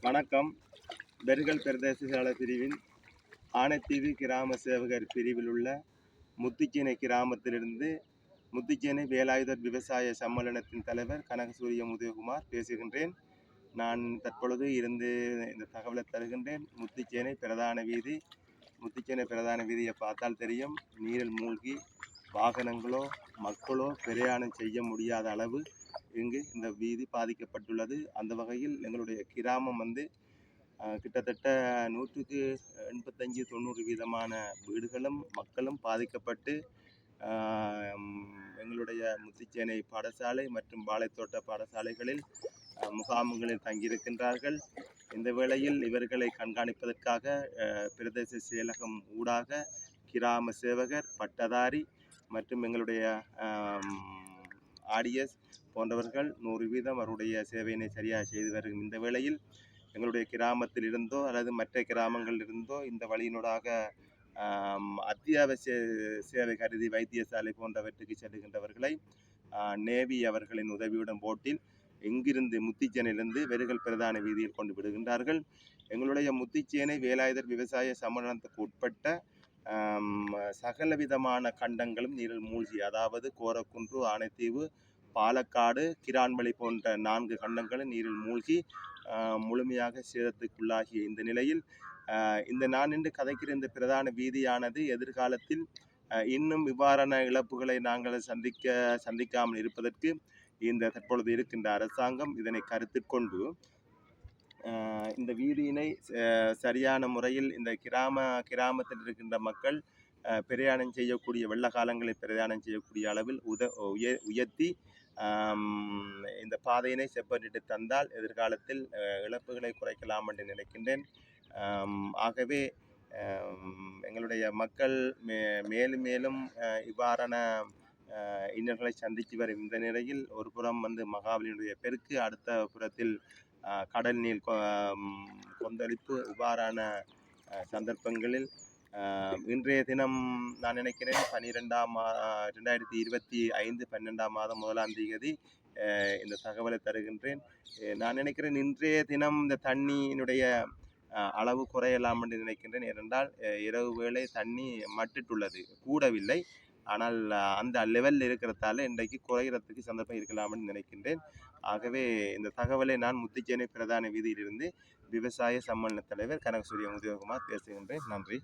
வணக்கம். பெர்கல் பிரதேச செயலாளர் பிரிவின் ஆனைத்தீவு கிராம சேவகர் பிரிவில் உள்ள முத்திச்சேனை கிராமத்திலிருந்து முத்திச்சேனை வேலாயுதர் விவசாய சம்மேளனத்தின் தலைவர் கனகசூரியம் உதயகுமார் பேசுகின்றேன். நான் தற்பொழுது இருந்து இந்த தகவலை தருகின்றேன். முத்திச்சேனை பிரதான வீதியை பார்த்தால் தெரியும். நீரில் மூழ்கி வாகனங்களோ மக்களோ பிரயாணம் செய்ய முடியாத அளவு இங்கு இந்த வீதி பாதிக்கப்பட்டுள்ளது. அந்த வகையில் எங்களுடைய கிராமம் கிட்டத்தட்ட 185-90 வீதமான வீடுகளும் மக்களும் பாதிக்கப்பட்டு எங்களுடைய முத்திச்சேனை பாடசாலை மற்றும் வாழைத்தோட்ட பாடசாலைகளில் முகாம்களில் தங்கியிருக்கின்றார்கள். இந்த வேளையில் இவர்களை கண்காணிப்பதற்காக பிரதேச செயலகம் ஊடாக கிராம சேவகர், பட்டதாரி மற்றும் எங்களுடைய ஆடிஎஸ் போன்றவர்கள் 100% அவருடைய சேவையினை சரியாக செய்து வரும் இந்த வேளையில் எங்களுடைய கிராமத்தில் இருந்தோ அல்லது மற்ற கிராமங்களில் இருந்தோ இந்த வழியினூடாக அத்தியாவசிய சேவை கருதி வைத்தியசாலை போன்றவற்றுக்கு செல்லுகின்றவர்களை நேவி அவர்களின் உதவியுடன் போட்டில் எங்கிருந்து முத்திச்சேனையிலிருந்து வெறுகல் பிரதான வீதியில் கொண்டு விடுகின்றார்கள். எங்களுடைய முத்திச்சேனை வேலாயுதர் விவசாய சம்மேளனத்துக்கு உட்பட்ட சகலவிதமான கண்டங்களும் நீரில் மூழ்கி, அதாவது கோரக்குன்று, ஆனைத்தீவு, பாலக்காடு, கிரான்வழி போன்ற 4 கண்டங்களும் நீரில் மூழ்கி முழுமையாக சேதத்துக்குள்ளாகிய இந்த நிலையில் இந்த நான் இன்று கதைக்கிற இந்த பிரதான வீதியானது எதிர்காலத்தில் இன்னும் இவ்வாறான இழப்புகளை நாங்கள் சந்திக்காமல் இருப்பதற்கு இந்த தற்பொழுது இருக்கின்ற அரசாங்கம் இதனை கருத்தில் கொண்டு இந்த வீதியினை சரியான முறையில் இந்த கிராமத்தில் இருக்கின்ற மக்கள் பிரயாணம் செய்யக்கூடிய வெள்ள காலங்களில் பிரயாணம் செய்யக்கூடிய அளவில் உயர்த்தி இந்த பாதையினை செப்பனிட்டு தந்தால் எதிர்காலத்தில் இழப்புகளை குறைக்கலாம் என்று நினைக்கின்றேன். ஆகவே எங்களுடைய மக்கள் மேலும் மேலும் இவ்வாறான இன்னல்களை சந்தித்து வரும் இந்த நிலையில் ஒரு புறம் மகாபலியினுடைய பெருக்கு, அடுத்த புறத்தில் கடல் நீர் கொந்தளிப்பு, இவ்வாறான சந்தர்ப்பங்களில் இன்றைய தினம் நான் நினைக்கிறேன் 2025 12ஆம் மாதம் 1ஆம் தேதி இந்த தகவலை தருகின்றேன். நான் நினைக்கிறேன் இன்றைய தினம் இந்த தண்ணியினுடைய அளவு குறையலாம் என்று நினைக்கின்றேன். ஏனென்றால் இரவு வேளை தண்ணி மட்டிட்டுள்ளது, கூடவில்லை. ஆனால் அந்த லெவலில் இருக்கிறதால இன்றைக்கு குறைகிறதுக்கு சந்தர்ப்பம் இருக்கலாம் என்று நினைக்கின்றேன். ஆகவே இந்த தகவலை நான் முத்திச்சேனை பிரதான வீதியிலிருந்து விவசாய சம்மேளன தலைவர் கனகசூரியம் உதயகுமார் பேசுகின்றேன். நன்றி.